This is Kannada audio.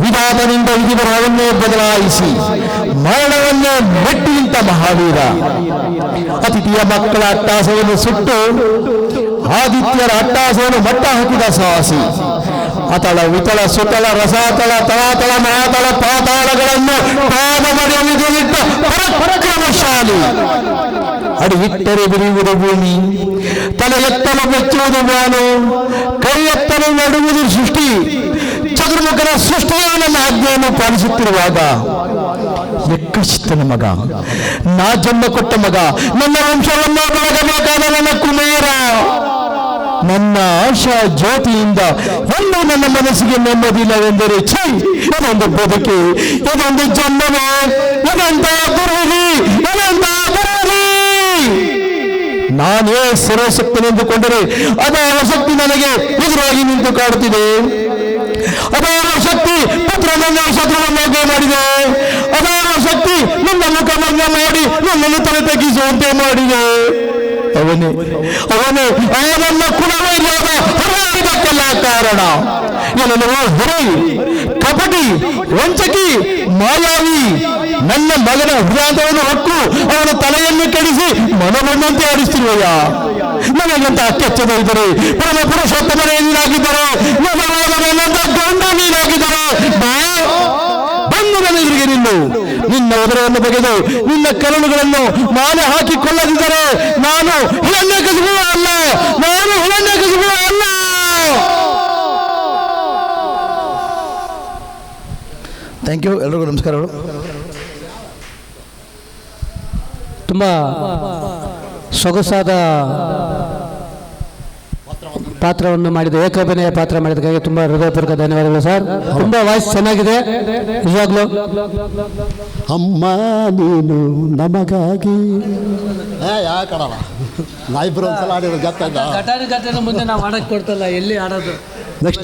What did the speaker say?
ವಿಧಾತನಿಂದ ವಿಧಿವರವನ್ನೇ ಬದಲಾಯಿಸಿ ಮರಣವನ್ನೇ ಮೆಟ್ಟಿ ನಿಂತ ಮಹಾವೀರ. ಅತಿಥಿಯ ಮಕ್ಕಳ ಅಟ್ಟಾಸವನ್ನು ಸುಟ್ಟು ಆದಿತ್ಯರ ಅಟ್ಟಾಸವನ್ನು ಮಟ್ಟ ಹಾಕಿದ ಸಾಹಸಿ. ಅತಳ ವಿತಳ ಸುತಳ ರಸಾತಳ ತಳಾತಳ ಮಹಾತಳ ಪಾತಾಳಗಳನ್ನು ಪಾದ ಮಡಿಯಲಿದ್ದ ಪರಾಕ್ರಮಶಾಲಿ. ಅಡಿ ಇಟ್ಟರೆ ಬಿರಿಯುವುದು ಭೂಮಿ, ತಲೆ ಎತ್ತಲು ಬೆಚ್ಚುವುದು ಬಾನು, ಕೈ ಎತ್ತಲು ನಡುವುದು ಸೃಷ್ಟಿ. ಚತುರ್ಮುಖನ ಸೃಷ್ಟಿಯ ನನ್ನ ಆಜ್ಞೆಯನ್ನು ಪಾಲಿಸುತ್ತಿರುವಾಗ ಎಕ್ಕಚಿತ್ತನ ಮಗ, ನಾ ಜನ್ಮ ಕೊಟ್ಟ ಮಗ, ನನ್ನ ವಂಶವನ್ನು ಬೆಳಗಬೇಕಾದ ನನ್ನ ಕುಮಾರ. ನನ್ನ ಆಶಾ ಜ್ಯೋತಿಯಿಂದ ಎಲ್ಲೂ ನನ್ನ ಮನಸ್ಸಿಗೆ ನೆಮ್ಮದಿಲ್ಲವೆಂದರೆ ಛೀ, ಇದೊಂದು ಬದುಕಿ, ಇದೊಂದು ಜನ್ಮವೇ, ಇದಂತ ಗುರುವಿ, ಇದಂತ ಗುರುವಿ. ನಾನೇ ಸರ್ವಶಕ್ತನೆಂದುಕೊಂಡರೆ ಅದಾವ ಶಕ್ತಿ ನನಗೆ ಎದುರಾಗಿ ನಿಂತು ಕಾಡುತ್ತಿದೆ. ಅದಾವ ಶಕ್ತಿ ಪುತ್ರನನ್ನ ಶತ್ರುವನ್ನಾಗಿ ಮಾಡಿದೆ. ಅದಾವ ಶಕ್ತಿ ನನ್ನ ಮುಖಮನ್ನ ಮಾಡಿ ನನ್ನನ್ನು ತಲೆ ತಗ್ಗಿಸುವಂತೆ ಮಾಡಿದೆ. ಅವನೇ ಅವನೇ ಅವನನ್ನ ಕುಲವೈರ್ಯದ ಹೊರಡಿದಕ್ಕೆಲ್ಲ ಕಾರಣ. ಎಲ್ಲವೋ ಹೊರೆ, ಕಪಟಿ, ವಂಚಕಿ, ಮಾಯಾವಿ. ನನ್ನ ಮಗನ ಹೃದಯವನ್ನು ಹೊಕ್ಕು ಅವನ ತಲೆಯನ್ನು ಕೆಡಿಸಿ ಮನವನ್ನಂತೆ ಆಡಿಸ್ತಿರುವಯ್ಯ. ನನಗಂತ ಕೆಚ್ಚದ ಇದ್ದರೆ ಪರಮ ಪುರುಷೋತ್ತಮರೇ ನೀನಾಗಿದ್ದರೆ, ನನ್ನಂತ ಗಂಡ ನೀನಾಗಿದ್ದರೆ ಬಂದು ನನ್ನ ಎದುರಿಗೆ ನಿಲ್ಲು. ನಿನ್ನ ಉದರವನ್ನು ಬಗೆದು ನಿನ್ನ ಕರುಳುಗಳನ್ನು ಮಾಲೆ ಹಾಕಿಕೊಳ್ಳದಿದ್ದರೆ ನಾನು ಹಿರಣ್ಯಕಶಿಪುವ ಅಲ್ಲ, ನಾನು ಹಿರಣ್ಯಕಶಿಪುವ ಅಲ್ಲ. Thank you. ಎಲ್ರಿಗೂ ನಮಸ್ಕಾರಗಳು. ತುಂಬ ಸೊಗಸಾದ ಪಾತ್ರವನ್ನು ಮಾಡಿದ, ಏಕಾಭಿನಯ ಪಾತ್ರ ಮಾಡಿದಕ್ಕಾಗಿ ತುಂಬ ಹೃದಯಪೂರ್ವಕ ಧನ್ಯವಾದಗಳು ಸರ್. ತುಂಬ ವಾಯ್ಸ್ ಚೆನ್ನಾಗಿದೆ ನಿಜವಾಗ್ಲೂ. ಅಮ್ಮ ನೀನು ನಮಗಾಗಿ ಯಾಕಡಲ್ಲ ನಾ ಇಬ್ಬರು ಒಂದ್ಸಲ ಆಡಿರೋ ಗೊತ್ತಾಗ ಮುಂದೆ ನಾವು ಆಡಕ್ಕೆ ಕೊಡ್ತಲ್ಲ, ಎಲ್ಲಿ ಆಡೋದು. ನೆಕ್ಸ್ಟ್